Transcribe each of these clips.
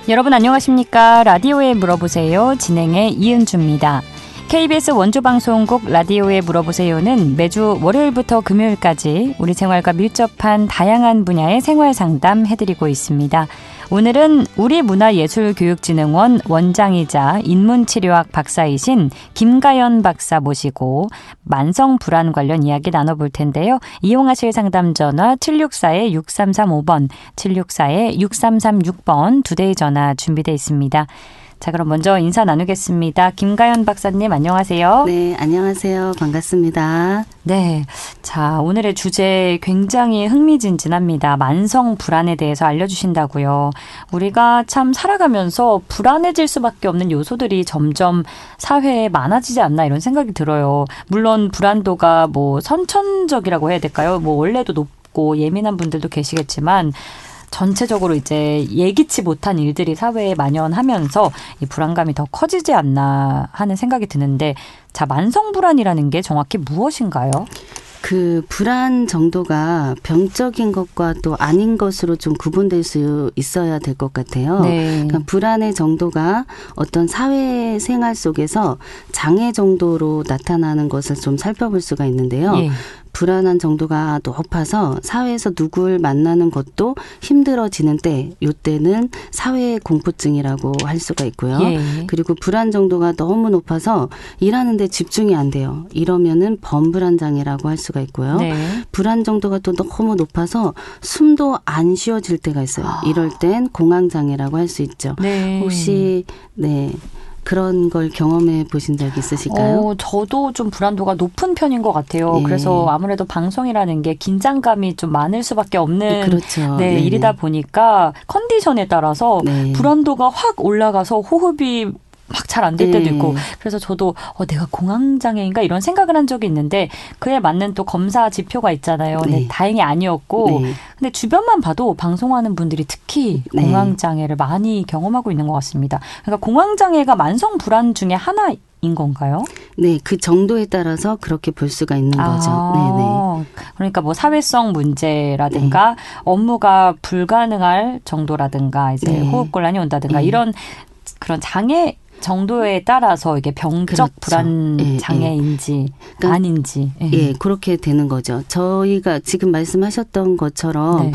여러분 안녕하십니까? 라디오에 물어보세요. 진행의 이은주입니다. KBS 원조방송국 라디오에 물어보세요는 매주 월요일부터 금요일까지 우리 생활과 밀접한 다양한 분야의 생활 상담 해드리고 있습니다. 오늘은 우리문화예술교육진흥원 원장이자 인문치료학 박사이신 김가연 박사 모시고 만성불안 관련 이야기 나눠볼 텐데요. 이용하실 상담 전화 764-6335번, 764-6336번 두 대의 전화 준비되어 있습니다. 자, 그럼 먼저 인사 나누겠습니다. 김가연 박사님 안녕하세요. 네, 안녕하세요. 반갑습니다. 네, 자, 오늘의 주제 굉장히 흥미진진합니다. 만성 불안에 대해서 알려주신다고요. 우리가 참 살아가면서 불안해질 수밖에 없는 요소들이 점점 사회에 많아지지 않나 이런 생각이 들어요. 물론 불안도가 뭐 선천적이라고 해야 될까요? 뭐 원래도 높고 예민한 분들도 계시겠지만 전체적으로 이제 예기치 못한 일들이 사회에 만연하면서 이 불안감이 더 커지지 않나 하는 생각이 드는데, 자, 만성불안이라는 게 정확히 무엇인가요? 그 불안 정도가 병적인 것과 또 아닌 것으로 좀 구분될 수 있어야 될 것 같아요. 네. 그러니까 불안의 정도가 어떤 사회생활 속에서 장애 정도로 나타나는 것을 좀 살펴볼 수가 있는데요. 예. 불안한 정도가 높아서 사회에서 누굴 만나는 것도 힘들어지는 때, 이때는 사회 공포증이라고 할 수가 있고요. 예. 그리고 불안 정도가 너무 높아서 일하는데 집중이 안 돼요. 이러면은 범불안 장애라고 할 수가 있고요. 네. 불안 정도가 또 너무 높아서 숨도 안 쉬어질 때가 있어요. 이럴 땐 공황 장애라고 할 수 있죠. 네. 혹시 그런 걸 경험해 보신 적 있으실까요? 저도 좀 불안도가 높은 편인 것 같아요. 네. 그래서 아무래도 방송이라는 게 긴장감이 좀 많을 수밖에 없는 그렇죠. 네, 일이다 보니까 컨디션에 따라서 네. 불안도가 확 올라가서 호흡이 막 잘 안 될 때도 있고, 그래서 저도 내가 공황장애인가 이런 생각을 한 적이 있는데 그에 맞는 또 검사 지표가 있잖아요. 네. 근데 다행히 아니었고, 네. 근데 주변만 봐도 방송하는 분들이 특히 네. 공황장애를 많이 경험하고 있는 것 같습니다. 그러니까 공황장애가 만성 불안 중에 하나인 건가요? 네, 그 정도에 따라서 그렇게 볼 수가 있는 거죠. 네네. 그러니까 뭐 사회성 문제라든가 업무가 불가능할 정도라든가 이제 호흡곤란이 온다든가 이런 그런 장애 정도에 따라서 이게 병적 그렇죠. 불안 장애인지 그러니까 아닌지. 그렇게 되는 거죠. 저희가 지금 말씀하셨던 것처럼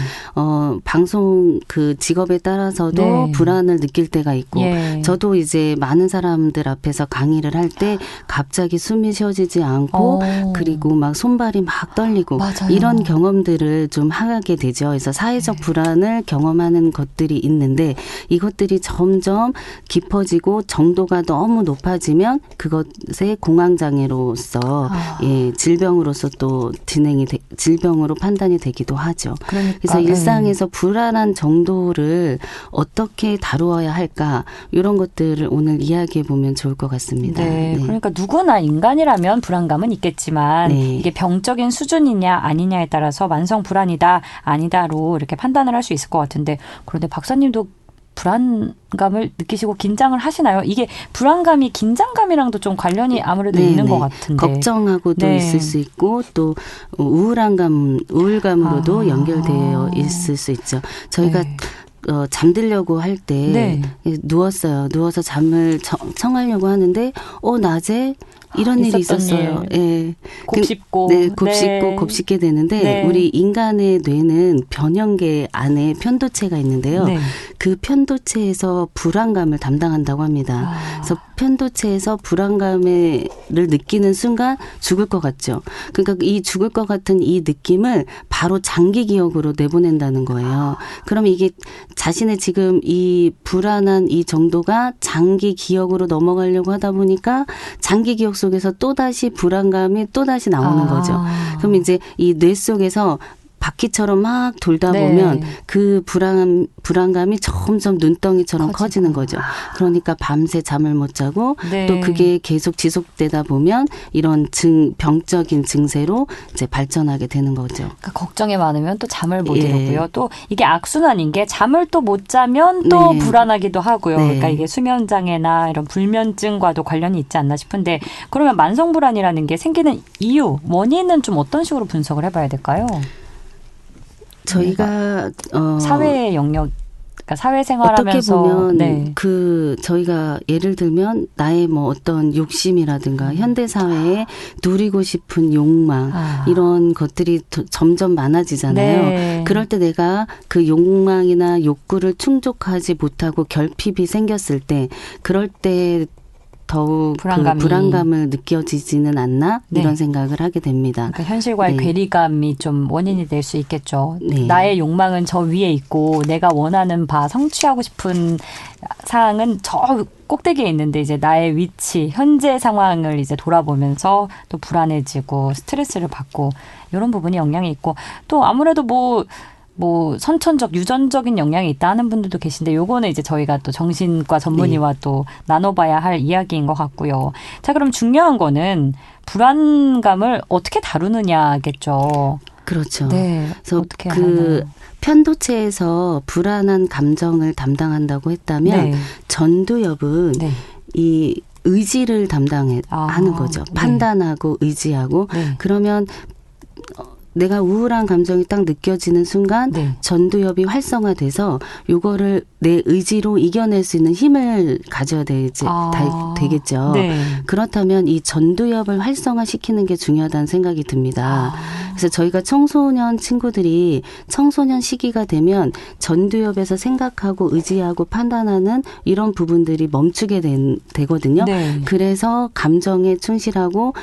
방송 그 직업에 따라서도 불안을 느낄 때가 있고, 저도 이제 많은 사람들 앞에서 강의를 할 때 갑자기 숨이 쉬어지지 않고 그리고 막 손발이 막 떨리고 맞아요. 이런 경험들을 좀 하게 되죠. 그래서 사회적 불안을 경험하는 것들이 있는데 이것들이 점점 깊어지고 정도가 너무 높아지면 그것의 공황장애로서 질병으로서 또 질병으로 판단이 되기도 하죠. 그래서 일상에서 불안한 정도를 어떻게 다루어야 할까, 이런 것들을 오늘 이야기해 보면 좋을 것 같습니다. 네, 그러니까 누구나 인간이라면 불안감은 있겠지만 이게 병적인 수준이냐 아니냐에 따라서 만성 불안이다 아니다로 이렇게 판단을 할 수 있을 것 같은데, 그런데 박사님도 불안감을 느끼시고 긴장을 하시나요? 이게 불안감이 긴장감이랑도 좀 관련이 아무래도 있는 것 같은데. 걱정하고도 있을 수 있고 또 우울감으로도 연결되어 있을 수 있죠. 저희가 잠들려고 할 때 누웠어요. 누워서 잠을 청하려고 하는데 낮에 이런 일이 있었어요. 곱씹고. 곱씹게 되는데 우리 인간의 뇌는 변형계 안에 편도체가 있는데요. 그 편도체에서 불안감을 담당한다고 합니다. 그래서 편도체에서 불안감을 느끼는 순간 죽을 것 같죠. 그러니까 이 죽을 것 같은 이 느낌을 바로 장기 기억으로 내보낸다는 거예요. 그럼 이게 자신의 지금 이 불안한 이 정도가 장기 기억으로 넘어가려고 하다 보니까 장기 기억 속에서 또다시 불안감이 또다시 나오는 거죠. 그럼 이제 이 뇌 속에서 바퀴처럼 막 돌다 보면 그 불안감이 점점 눈덩이처럼 커지는 거죠. 그러니까 밤새 잠을 못 자고 또 그게 계속 지속되다 보면 이런 병적인 증세로 이제 발전하게 되는 거죠. 그러니까 걱정이 많으면 또 잠을 못 이루고요. 또 이게 악순환인 게 잠을 또 못 자면 또 불안하기도 하고요. 그러니까 이게 수면 장애나 이런 불면증과도 관련이 있지 않나 싶은데, 그러면 만성 불안이라는 게 생기는 이유, 원인은 좀 어떤 식으로 분석을 해봐야 될까요? 저희가 사회의 영역 그러니까 사회생활하면서 어떻게 보면 네. 저희가 예를 들면 나의 뭐 어떤 욕심이라든가 현대 사회에 누리고 싶은 욕망 이런 것들이 점점 많아지잖아요. 네. 그럴 때 내가 그 욕망이나 욕구를 충족하지 못하고 결핍이 생겼을 때 그럴 때 더욱 불안감을 느껴지지는 않나 네. 이런 생각을 하게 됩니다. 그러니까 현실과의 네. 괴리감이 좀 원인이 될 수 있겠죠. 네. 나의 욕망은 저 위에 있고 내가 원하는 바 성취하고 싶은 사항은 저 꼭대기에 있는데 이제 나의 위치, 현재 상황을 이제 돌아보면서 또 불안해지고 스트레스를 받고 이런 부분이 영향이 있고 또 아무래도 뭐 선천적, 유전적인 영향이 있다 하는 분들도 계신데 요거는 이제 저희가 또 정신과 전문의와 네. 또 나눠봐야 할 이야기인 것 같고요. 자, 그럼 중요한 거는 불안감을 어떻게 다루느냐겠죠. 그렇죠. 네. 그래서 어떻게 하나요? 편도체에서 불안한 감정을 담당한다고 했다면 네. 전두엽은 네. 이 의지를 담당하는 거죠. 네. 판단하고 의지하고 네. 그러면 내가 우울한 감정이 딱 느껴지는 순간 네. 전두엽이 활성화돼서 요거를 내 의지로 이겨낼 수 있는 힘을 가져야 되겠죠. 네. 그렇다면 이 전두엽을 활성화시키는 게 중요하다는 생각이 듭니다. 그래서 저희가 청소년 친구들이 청소년 시기가 되면 전두엽에서 생각하고 의지하고 판단하는 이런 부분들이 멈추게 되거든요. 네. 그래서 감정에 충실하고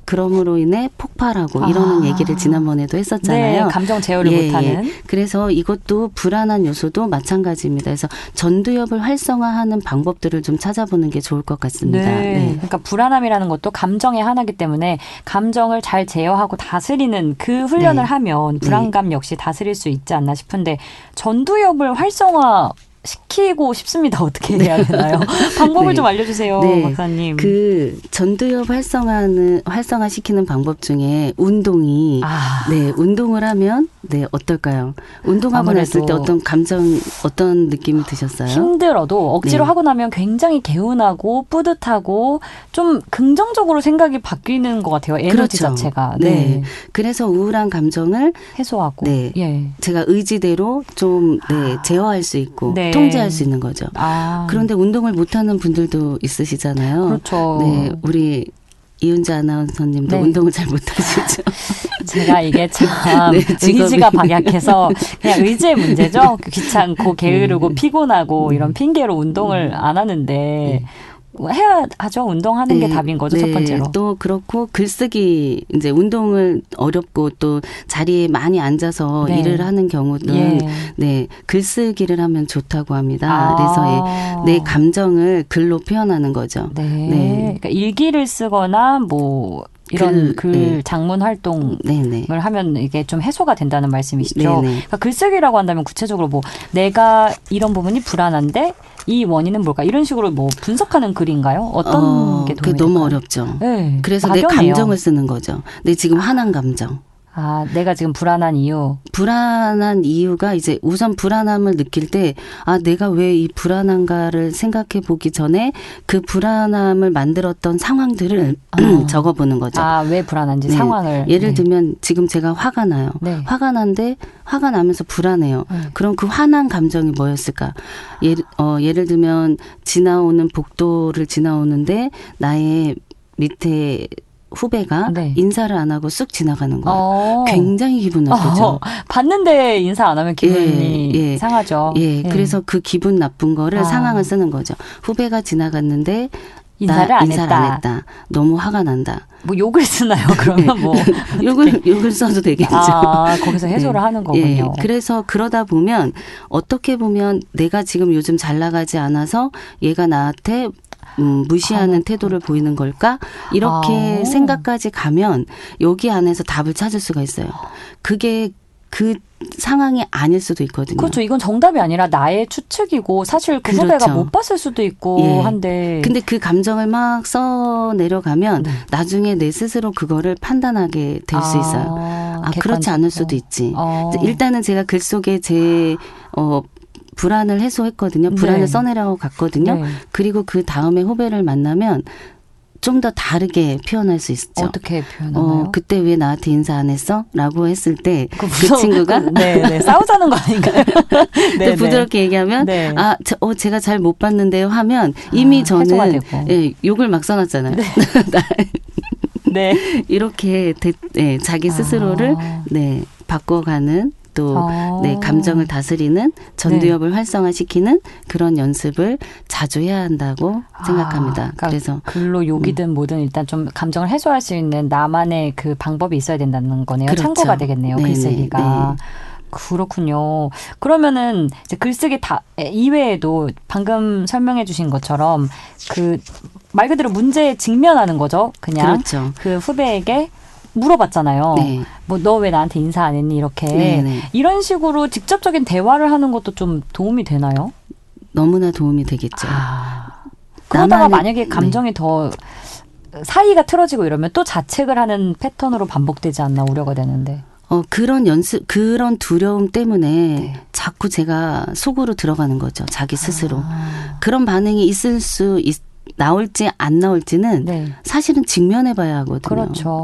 그럼으로 인해 폭발하고 이러는 얘기를 지난번에도 했었잖아요. 네, 감정 제어를 못하는. 예. 그래서 이것도 불안한 요소도 마찬가지입니다. 그래서 전두엽을 활성화하는 방법들을 좀 찾아보는 게 좋을 것 같습니다. 네. 네. 그러니까 불안함이라는 것도 감정의 하나이기 때문에 감정을 잘 제어하고 다스리는 그 훈련을 네. 하면 불안감 역시 다스릴 수 있지 않나 싶은데 전두엽을 시키고 싶습니다. 어떻게 해야 되나요? 방법을 네. 좀 알려주세요, 네. 박사님. 그 전두엽 활성화시키는 방법 중에 운동이 네 운동을 하면 네 어떨까요? 운동하고 났을 때 어떤 느낌이 드셨어요? 힘들어도 억지로 네. 하고 나면 굉장히 개운하고 뿌듯하고 좀 긍정적으로 생각이 바뀌는 것 같아요. 에너지 그렇죠. 자체가. 네. 네. 그래서 우울한 감정을 해소하고. 네. 예. 제가 의지대로 좀 네, 제어할 수 있고. 네. 통제할 수 있는 거죠. 그런데 운동을 못하는 분들도 있으시잖아요. 그렇죠. 네, 우리 이은자 아나운서님도 네. 운동을 잘 못하시죠. 제가 이게 참 네, 의지가 박약해서 그냥 의지의 문제죠. 귀찮고 게으르고 피곤하고 이런 핑계로 운동을 안 하는데 네. 해야 하죠. 운동하는 게 답인 거죠. 첫 번째로. 또 그렇고 글쓰기 이제 운동을 어렵고 또 자리에 많이 앉아서 일을 하는 경우는 네 글쓰기를 하면 좋다고 합니다. 그래서 내 감정을 글로 표현하는 거죠. 네. 그러니까 일기를 쓰거나 뭐 이런 글 장문 활동을 하면 이게 좀 해소가 된다는 말씀이시죠. 그러니까 글쓰기라고 한다면 구체적으로 뭐 내가 이런 부분이 불안한데 이 원인은 뭘까? 이런 식으로 뭐 분석하는 글인가요? 어떤 게 도움이 될까요? 너무 어렵죠. 네, 그래서 막연해요. 내 감정을 쓰는 거죠. 내 지금 화난 감정. 내가 지금 불안한 이유. 불안한 이유가 이제 우선 불안함을 느낄 때 내가 왜 이 불안한가를 생각해 보기 전에 그 불안함을 만들었던 상황들을 적어보는 거죠. 왜 불안한지 상황을. 예를 들면 지금 제가 화가 나요. 네. 화가 난데 화가 나면서 불안해요. 그럼 그 화난 감정이 뭐였을까? 예를 들면 지나오는 복도를 지나오는데 나의 밑에 후배가 인사를 안 하고 쑥 지나가는 거예요. 굉장히 기분 나쁘죠. 봤는데 인사 안 하면 기분이 상하죠. 그래서 그 기분 나쁜 거를 상황을 쓰는 거죠. 후배가 지나갔는데 인사를 안 했다. 너무 화가 난다. 뭐 욕을 쓰나요? 그러면 뭐 욕을 써도 되겠죠. 거기서 해소를 하는 거군요. 그래서 그러다 보면 어떻게 보면 내가 지금 요즘 잘 나가지 않아서 얘가 나한테 무시하는 태도를 보이는 걸까? 이렇게 생각까지 가면 여기 안에서 답을 찾을 수가 있어요. 그게 그 상황이 아닐 수도 있거든요. 그렇죠. 이건 정답이 아니라 나의 추측이고 사실 그 후배가 못 봤을 수도 있고 한데. 근데 그 감정을 막 써내려가면 나중에 내 스스로 그거를 판단하게 될 수 있어요. 그렇지 않을 수도 있지. 일단은 제가 글 속에 제 불안을 해소했거든요. 불안을 써내려고 갔거든요. 그리고 그 다음에 후배를 만나면 좀 더 다르게 표현할 수 있죠. 어떻게 표현하나요? 그때 왜 나한테 인사 안 했어? 라고 했을 때 그 친구가 싸우자는 거 아닌가요? 또 부드럽게 얘기하면 제가 잘 못 봤는데요 하면 이미 저는 욕을 막 써놨잖아요. 네. 이렇게 자기 스스로를 바꿔가는 또 감정을 다스리는 전두엽을 활성화시키는 그런 연습을 자주 해야 한다고 생각합니다. 그러니까 그래서 글로 욕이든 뭐든 일단 좀 감정을 해소할 수 있는 나만의 그 방법이 있어야 된다는 거네요. 그렇죠. 참고가 되겠네요. 글쓰기가. 그렇군요. 그러면은 이제 글쓰기 이외에도 방금 설명해 주신 것처럼 그 말 그대로 문제에 직면하는 거죠. 그냥 그렇죠. 그 후배에게 물어봤잖아요. 뭐 너 왜 나한테 인사 안 했니? 이렇게. 이런 식으로 직접적인 대화를 하는 것도 좀 도움이 되나요? 너무나 도움이 되겠죠. 그러다가 만약에 감정이 더 사이가 틀어지고 이러면 또 자책을 하는 패턴으로 반복되지 않나 우려가 되는데. 그런 두려움 때문에 자꾸 제가 속으로 들어가는 거죠. 자기 스스로. 그런 반응이 나올지 안 나올지는 사실은 직면해 봐야 하거든요. 그렇죠.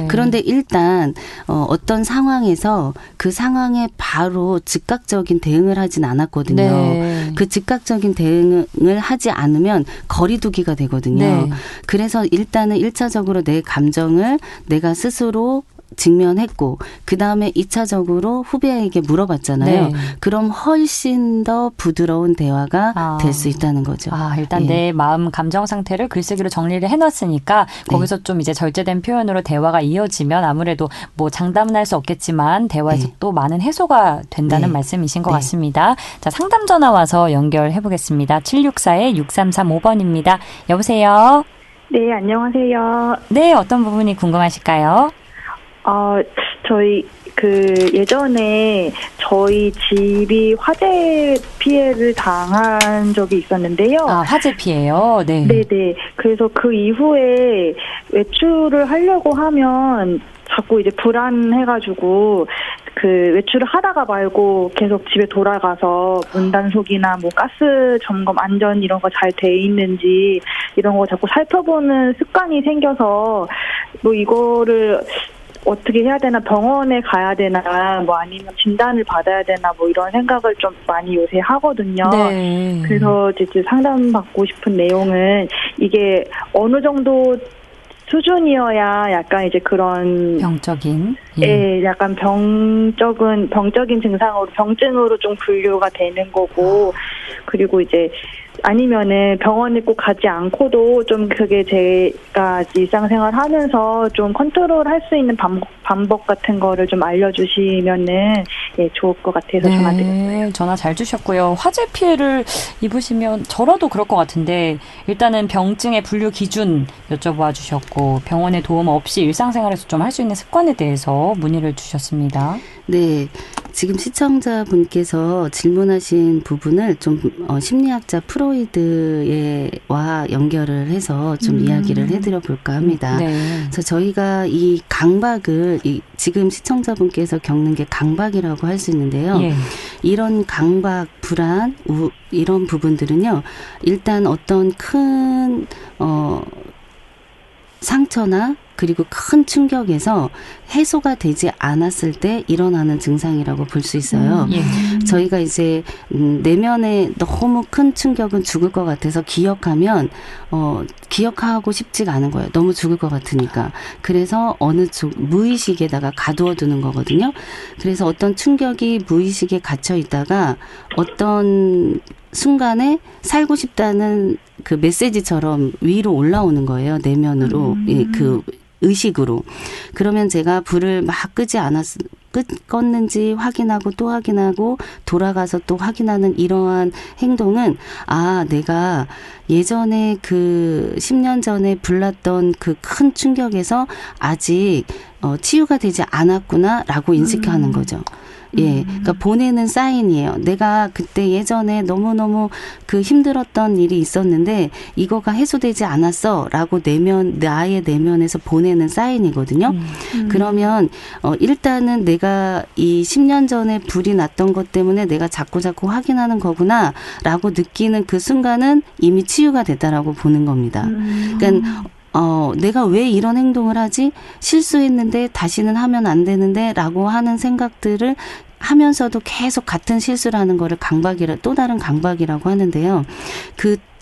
그런데 일단 어떤 상황에서 그 상황에 바로 즉각적인 대응을 하진 않았거든요. 그 즉각적인 대응을 하지 않으면 거리두기가 되거든요. 그래서 일단은 1차적으로 내 감정을 내가 스스로 직면했고 그다음에 2차적으로 후배에게 물어봤잖아요. 그럼 훨씬 더 부드러운 대화가 될 수 있다는 거죠. 일단 내 마음 감정 상태를 글쓰기로 정리를 해놨으니까 거기서 좀 이제 절제된 표현으로 대화가 이어지면 아무래도 뭐 장담은 할 수 없겠지만 대화에서 또 많은 해소가 된다는 말씀이신 것 같습니다. 자, 상담 전화 와서 연결해 보겠습니다. 764-6335번입니다. 여보세요? 네, 안녕하세요. 네, 어떤 부분이 궁금하실까요? 저희 예전에 저희 집이 화재 피해를 당한 적이 있었는데요. 화재 피해요? 네. 네네. 그래서 그 이후에 외출을 하려고 하면 자꾸 이제 불안해가지고 외출을 하다가 말고 계속 집에 돌아가서 문단속이나 뭐 가스 점검 안전 이런 거 잘 돼 있는지 이런 거 자꾸 살펴보는 습관이 생겨서 뭐 이거를 어떻게 해야 되나, 병원에 가야 되나, 뭐 아니면 진단을 받아야 되나, 뭐 이런 생각을 좀 많이 요새 하거든요. 그래서 이제 상담받고 싶은 내용은 이게 어느 정도 수준이어야 약간 이제 그런 병적인 약간 병적인 병증으로 좀 분류가 되는 거고, 그리고 이제 아니면은 병원에 꼭 가지 않고도 좀 그게 제가 일상생활 하면서 좀 컨트롤할 수 있는 방법 같은 거를 좀 알려주시면은 좋을 것 같아서 전화드렸어요. 전화 잘 주셨고요. 화재 피해를 입으시면 저라도 그럴 것 같은데 일단은 병증의 분류 기준 여쭤봐 주셨고 병원의 도움 없이 일상생활에서 좀 할 수 있는 습관에 대해서 문의를 주셨습니다. 네. 지금 시청자분께서 질문하신 부분을 좀 심리학자 프로이드와 연결을 해서 좀 이야기를 해드려 볼까 합니다. 그래서 저희가 이 강박을 지금 시청자분께서 겪는 게 강박이라고 할 수 있는데요. 이런 강박, 불안, 이런 부분들은요. 일단 어떤 큰 상처나 그리고 큰 충격에서 해소가 되지 않았을 때 일어나는 증상이라고 볼 수 있어요. 저희가 이제 내면에 너무 큰 충격은 죽을 것 같아서 기억하면 기억하고 싶지가 않은 거예요. 너무 죽을 것 같으니까. 그래서 무의식에다가 가두어두는 거거든요. 그래서 어떤 충격이 무의식에 갇혀 있다가 어떤 순간에 살고 싶다는 그 메시지처럼 위로 올라오는 거예요. 내면으로. 그 의식으로. 그러면 제가 불을 막 껐는지 확인하고 또 확인하고 돌아가서 또 확인하는 이러한 행동은 내가 예전에 10년 전에 불났던 그 큰 충격에서 아직 치유가 되지 않았구나라고 인식하는 거죠. 그러니까 보내는 사인이에요. 내가 그때 예전에 너무너무 힘들었던 일이 있었는데 이거가 해소되지 않았어라고 나의 내면에서 보내는 사인이거든요. 그러면 일단은 내가 이 10년 전에 불이 났던 것 때문에 내가 자꾸 확인하는 거구나라고 느끼는 그 순간은 이미 치유가 됐다라고 보는 겁니다. 그러니까 내가 왜 이런 행동을 하지? 실수했는데 다시는 하면 안 되는데 라고 하는 생각들을 하면서도 계속 같은 실수를 하는 거를 또 다른 강박이라고 하는데요.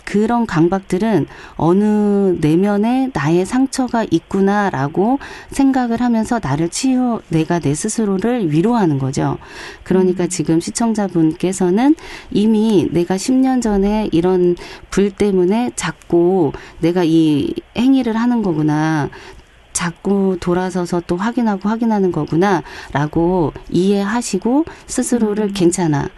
그런 강박들은 어느 내면에 나의 상처가 있구나라고 생각을 하면서 내가 내 스스로를 위로하는 거죠. 그러니까 지금 시청자분께서는 이미 내가 10년 전에 이런 불 때문에 자꾸 내가 이 행위를 하는 거구나. 자꾸 돌아서서 또 확인하는 거구나라고 이해하시고 스스로를 괜찮아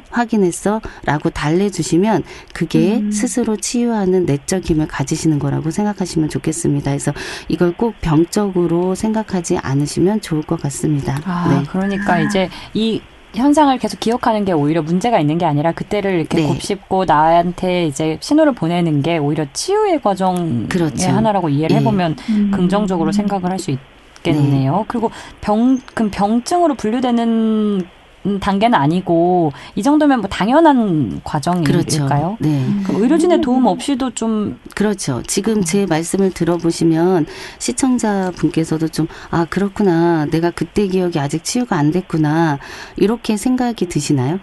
확인했어라고 달래주시면 그게 스스로 치유하는 내적 힘을 가지시는 거라고 생각하시면 좋겠습니다. 그래서 이걸 꼭 병적으로 생각하지 않으시면 좋을 것 같습니다. 네. 그러니까 이제 이 현상을 계속 기억하는 게 오히려 문제가 있는 게 아니라 그때를 이렇게 곱씹고 나한테 이제 신호를 보내는 게 오히려 치유의 과정의 하나라고 이해를 해보면 긍정적으로 생각을 할 수 있겠네요. 그리고 그럼 병증으로 분류되는 단계는 아니고 이 정도면 뭐 당연한 과정일까요? 네. 그럼 의료진의 도움 없이도 좀 그렇죠. 지금 제 말씀을 들어보시면 시청자분께서도 좀 그렇구나. 내가 그때 기억이 아직 치유가 안 됐구나. 이렇게 생각이 드시나요?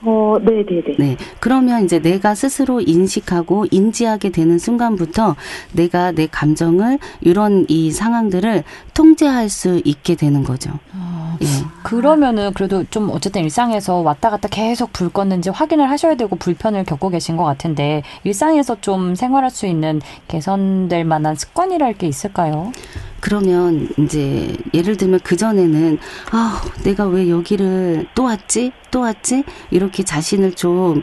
네네네. 네. 그러면 이제 내가 스스로 인식하고 인지하게 되는 순간부터 내가 내 감정을 이런 이 상황들을 통제할 수 있게 되는 거죠. 예. 그러면은 그래도 좀 어쨌든 일상에서 왔다 갔다 계속 불 껐는지 확인을 하셔야 되고 불편을 겪고 계신 것 같은데 일상에서 좀 생활할 수 있는 개선될 만한 습관이랄 게 있을까요? 그러면 이제 예를 들면 그전에는 내가 왜 여기를 또 왔지? 이렇게 자신을 좀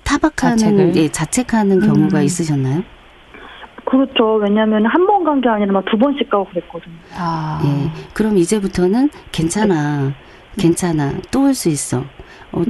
타박하는 자책하는 경우가 있으셨나요? 그렇죠. 왜냐하면 한 번 간 게 아니라 막 2번씩 가고 그랬거든요. 예. 그럼 이제부터는 괜찮아. 또 올 수 있어.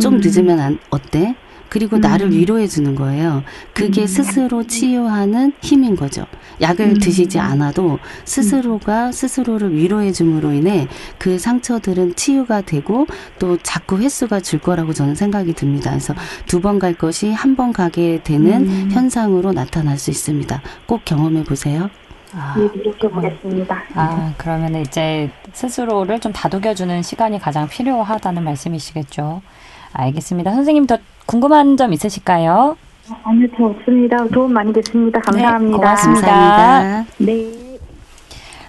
좀 늦으면 어때? 그리고 나를 위로해 주는 거예요. 그게 스스로 치유하는 힘인 거죠. 약을 드시지 않아도 스스로가 스스로를 위로해 줌으로 인해 그 상처들은 치유가 되고 또 자꾸 횟수가 줄 거라고 저는 생각이 듭니다. 그래서 2번 갈 것이 1번 가게 되는 현상으로 나타날 수 있습니다. 꼭 경험해 보세요. 네, 노력해보겠습니다. 그러면 이제 스스로를 좀 다독여주는 시간이 가장 필요하다는 말씀이시겠죠. 알겠습니다. 선생님 더 궁금한 점 있으실까요? 아니요, 저 없습니다. 도움 많이 됐습니다. 감사합니다. 네, 고맙습니다. 감사합니다. 네.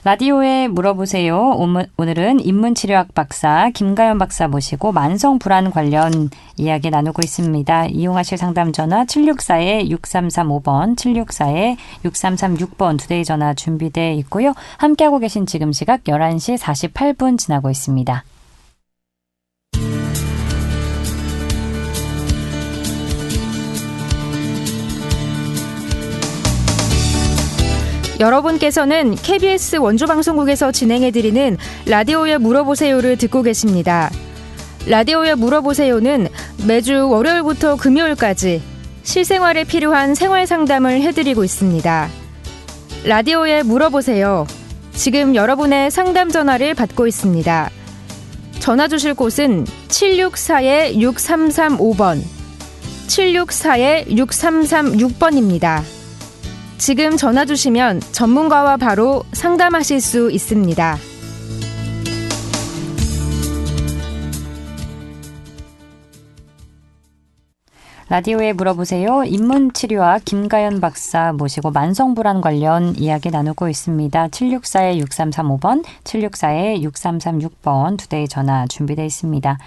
라디오에 물어보세요. 오늘은 인문치료학 박사 김가연 박사 모시고 만성불안 관련 이야기 나누고 있습니다. 이용하실 상담 전화 764-6335번, 764-6336번 두 대의 전화 준비되어 있고요. 함께하고 계신 지금 시각 11시 48분 지나고 있습니다. 여러분께서는 KBS 원주방송국에서 진행해드리는 라디오에 물어보세요를 듣고 계십니다. 라디오에 물어보세요는 매주 월요일부터 금요일까지 실생활에 필요한 생활 상담을 해드리고 있습니다. 라디오에 물어보세요. 지금 여러분의 상담 전화를 받고 있습니다. 전화 주실 곳은 764-6335번, 764-6336번입니다. 지금 전화 주시면 전문가와 바로 상담하실 수 있습니다. 라디오에 물어보세요. 인문치료학 김가연 박사 모시고 만성불안 관련 이야기 나누고 있습니다. 764-6335번, 764-6336번 두 대의 전화 준비되어 있습니다.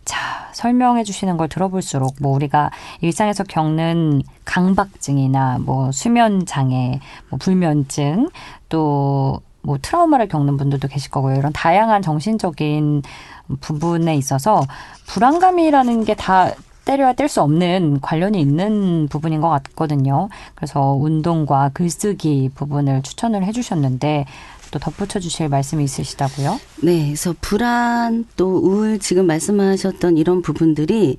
자, 설명해 주시는 걸 들어볼수록 우리가 일상에서 겪는 강박증이나 수면 장애, 불면증, 또 트라우마를 겪는 분들도 계실 거고요. 이런 다양한 정신적인 부분에 있어서 불안감이라는 게 다 때려야 뗄 수 없는 관련이 있는 부분인 것 같거든요. 그래서 운동과 글쓰기 부분을 추천을 해주셨는데 또 덧붙여 주실 말씀이 있으시다고요? 네, 그래서 불안 또 우울 지금 말씀하셨던 이런 부분들이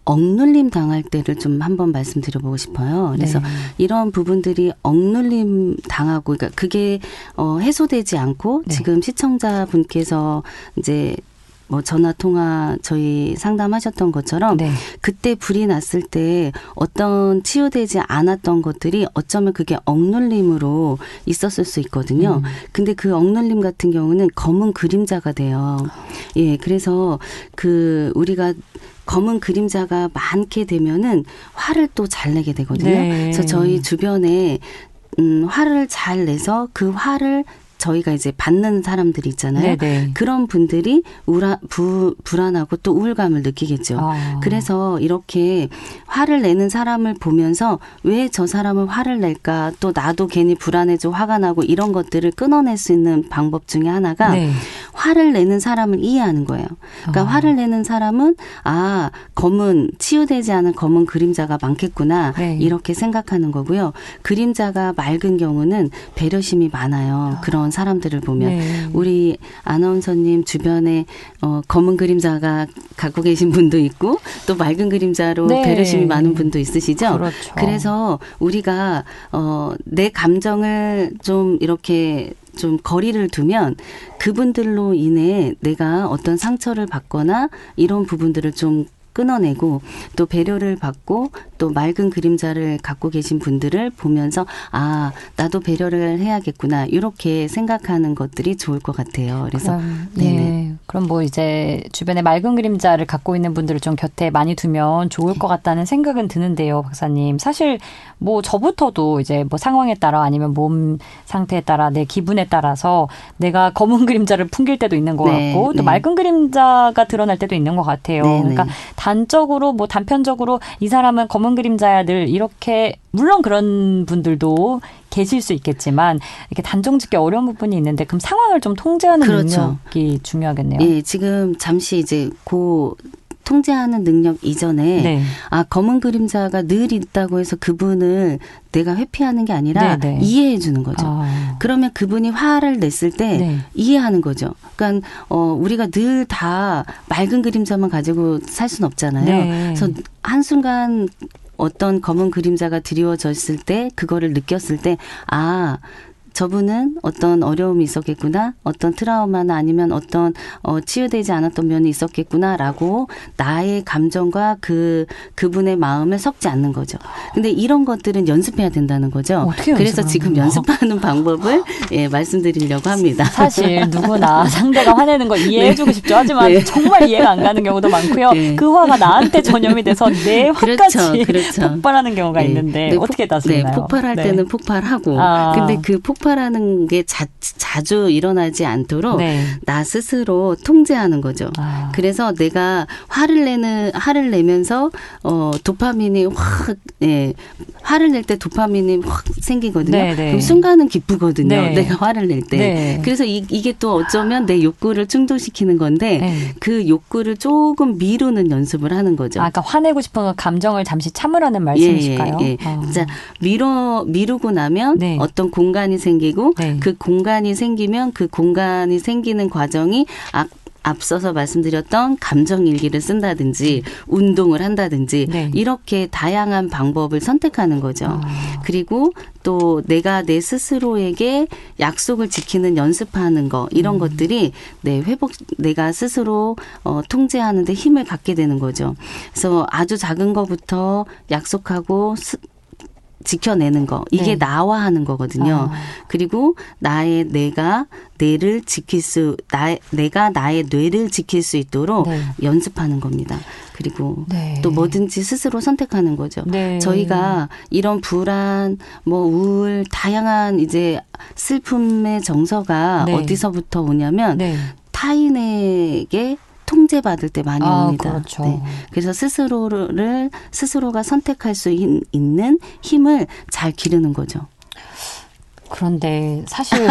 억눌림 당할 때를 좀 한번 말씀드려보고 싶어요. 그래서 이런 부분들이 억눌림 당하고, 그러니까 그게 해소되지 않고 지금 시청자분께서 이제 뭐 전화 통화 저희 상담하셨던 것처럼 네. 그때 불이 났을 때 어떤 치유되지 않았던 것들이 어쩌면 그게 억눌림으로 있었을 수 있거든요. 근데 그 억눌림 같은 경우는 검은 그림자가 돼요. 예, 그래서 우리가 검은 그림자가 많게 되면은 화를 또 잘 내게 되거든요. 네. 그래서 저희 주변에 화를 잘 내서 그 화를 저희가 이제 받는 사람들이 있잖아요. 네네. 그런 분들이 불안하고 또 우울감을 느끼겠죠. 그래서 이렇게 화를 내는 사람을 보면서 왜 저 사람은 화를 낼까? 또 나도 괜히 불안해져 화가 나고 이런 것들을 끊어낼 수 있는 방법 중에 하나가 네. 화를 내는 사람을 이해하는 거예요. 그러니까 화를 내는 사람은 치유되지 않은 검은 그림자가 많겠구나. 네. 이렇게 생각하는 거고요. 그림자가 맑은 경우는 배려심이 많아요. 그런 사람들을 보면. 네. 우리 아나운서님 주변에 검은 그림자가 갖고 계신 분도 있고 또 맑은 그림자로 네. 배려심이 많은 분도 있으시죠. 그렇죠. 그래서 우리가 내 감정을 좀 이렇게 좀 거리를 두면 그분들로 인해 내가 어떤 상처를 받거나 이런 부분들을 좀 끊어내고 또 배려를 받고 또 맑은 그림자를 갖고 계신 분들을 보면서 나도 배려를 해야겠구나 이렇게 생각하는 것들이 좋을 것 같아요. 그래서 그럼 뭐 이제 주변에 맑은 그림자를 갖고 있는 분들을 좀 곁에 많이 두면 좋을 것 같다는 생각은 드는데요, 박사님. 사실 뭐 저부터도 이제 뭐 상황에 따라 아니면 몸 상태에 따라 내 기분에 따라서 내가 검은 그림자를 풍길 때도 있는 것 같고 또 맑은 그림자가 드러날 때도 있는 것 같아요. 그러니까 단편적으로 이 사람은 검은 그림자야 늘 이렇게 물론 그런 분들도 계실 수 있겠지만 이렇게 단정짓기 어려운 부분이 있는데 그럼 상황을 좀 통제하는 능력이 중요하겠네요. 예, 지금 잠시 이제 통제하는 능력 이전에 검은 그림자가 늘 있다고 해서 그분을 내가 회피하는 게 아니라 이해해 주는 거죠. 그러면 그분이 화를 냈을 때 이해하는 거죠. 그러니까 우리가 늘 다 맑은 그림자만 가지고 살 수는 없잖아요. 그래서 한순간 어떤 검은 그림자가 드리워졌을 때 그거를 느꼈을 때 저분은 어떤 어려움이 있었겠구나, 어떤 트라우마나 아니면 어떤 치유되지 않았던 면이 있었겠구나라고 나의 감정과 그분의 마음을 섞지 않는 거죠. 근데 이런 것들은 연습해야 된다는 거죠. 그래서 지금 연습하는 방법을 말씀드리려고 합니다. 사실 누구나 상대가 화내는 걸 이해해주고 싶죠. 하지만 정말 이해가 안 가는 경우도 많고요. 그 화가 나한테 전염이 돼서 내 화까지 폭발하는 경우가 있는데 어떻게 다스리나요? 폭발할 때는 폭발하고 근데 그 폭발하는 게 자주 일어나지 않도록 나 스스로 통제하는 거죠. 그래서 내가 화를 내면서 도파민이 화를 낼 때 도파민이 확 생기거든요. 그럼 순간은 기쁘거든요. 내가 화를 낼 때. 그래서 이게 또 어쩌면 내 욕구를 충족시키는 건데 그 욕구를 조금 미루는 연습을 하는 거죠. 그러니까 화내고 싶은 감정을 잠시 참으라는 말씀이실까요? 자, 미루고 나면 어떤 공간이 생기고 그 공간이 생기면 그 공간이 생기는 과정이 앞서서 말씀드렸던 감정일기를 쓴다든지 운동을 한다든지 이렇게 다양한 방법을 선택하는 거죠. 그리고 또 내가 내 스스로에게 약속을 지키는 연습하는 거 이런 것들이 내가 스스로 통제하는 데 힘을 갖게 되는 거죠. 그래서 아주 작은 거부터 약속하고 지켜내는 거 이게 나와 하는 거거든요. 그리고 내가 나의 뇌를 지킬 수 있도록 연습하는 겁니다. 그리고 또 뭐든지 스스로 선택하는 거죠. 저희가 이런 불안, 우울, 다양한 이제 슬픔의 정서가 어디서부터 오냐면 타인에게 통제받을 때 많이 옵니다. 그렇죠. 그래서 스스로가 선택할 수 있는 힘을 잘 기르는 거죠. 그런데 사실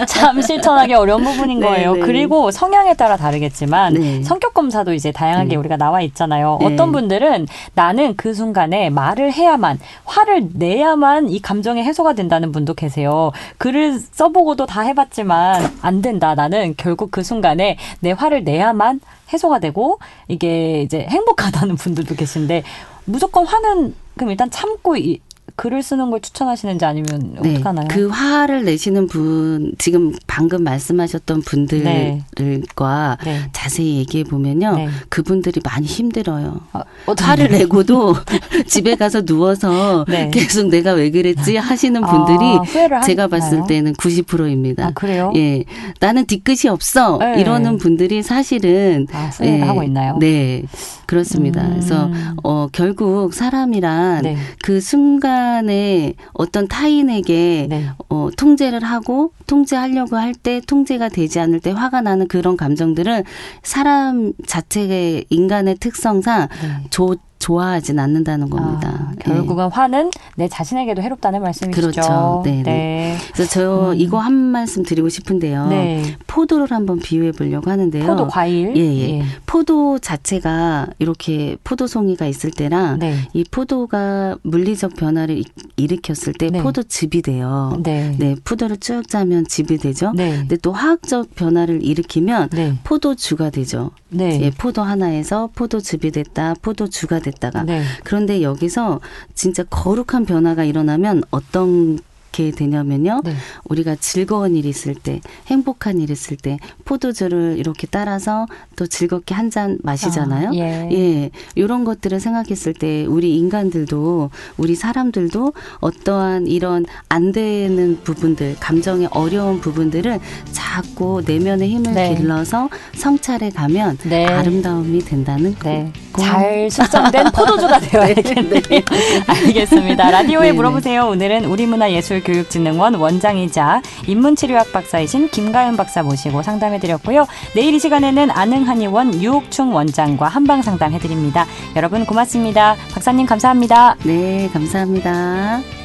참 실천하기 어려운 부분인 거예요. 그리고 성향에 따라 다르겠지만 성격 검사도 이제 다양하게 우리가 나와 있잖아요. 어떤 분들은 나는 그 순간에 말을 해야만, 화를 내야만 이 감정의 해소가 된다는 분도 계세요. 글을 써보고도 다 해봤지만 안 된다. 나는 결국 그 순간에 내 화를 내야만 해소가 되고 이게 이제 행복하다는 분들도 계신데 무조건 화는 그럼 일단 참고 글을 쓰는 걸 추천하시는지 아니면 네, 어떡하나요? 그 화를 내시는 분, 지금 방금 말씀하셨던 분들과 네. 자세히 얘기해 보면요. 네. 그분들이 많이 힘들어요. 어떤 화를 내고도 집에 가서 누워서 네. 계속 내가 왜 그랬지 하시는 분들이 후회를 제가 봤을 하나요? 때는 90%입니다. 그래요? 예, 나는 뒤끝이 없어. 네. 이러는 분들이 사실은 후회를 하고 있나요? 네, 그렇습니다. 그래서 결국 사람이란 네. 그 순간에 어떤 타인에게 네. 통제를 하고 통제하려고 할 때 통제가 되지 않을 때 화가 나는 그런 감정들은 사람 자체의 인간의 특성상 좋아하진 않는다는 겁니다. 결국은 화는 내 자신에게도 해롭다는 말씀이시죠. 그렇죠. 네. 네. 그래서 저 이거 한 말씀 드리고 싶은데요. 네. 포도를 한번 비유해 보려고 하는데요. 포도 과일. 예. 포도 자체가 이렇게 포도송이가 있을 때랑 네. 이 포도가 물리적 변화를 일으켰을 때 네. 포도즙이 돼요. 네. 네, 포도를 쭉 짜면 즙이 되죠. 네. 근데 또 화학적 변화를 일으키면 네. 포도주가 되죠. 네. 예, 포도 하나에서 포도즙이 됐다, 포도주가 됐다가. 네. 그런데 여기서 진짜 거룩한 변화가 일어나면 어떤 게 되냐면요. 네. 우리가 즐거운 일이 있을 때, 행복한 일이 있을 때 포도주를 이렇게 따라서 또 즐겁게 한 잔 마시잖아요. 예. 이런 것들을 생각했을 때 우리 인간들도 우리 사람들도 어떠한 이런 안 되는 부분들, 감정의 어려운 부분들을 자꾸 내면의 힘을 네. 길러서 성찰해 가면 네. 아름다움이 된다는 네. 잘 숙성된 포도주가 되어야겠네요. 알겠습니다. 라디오에 네네. 물어보세요. 오늘은 우리문화예술교육진흥원 원장이자 인문치료학 박사이신 김가연 박사 모시고 상담해드렸고요. 내일 이 시간에는 안흥한의원 유옥충 원장과 한방 상담해드립니다. 여러분 고맙습니다. 박사님 감사합니다. 네, 감사합니다.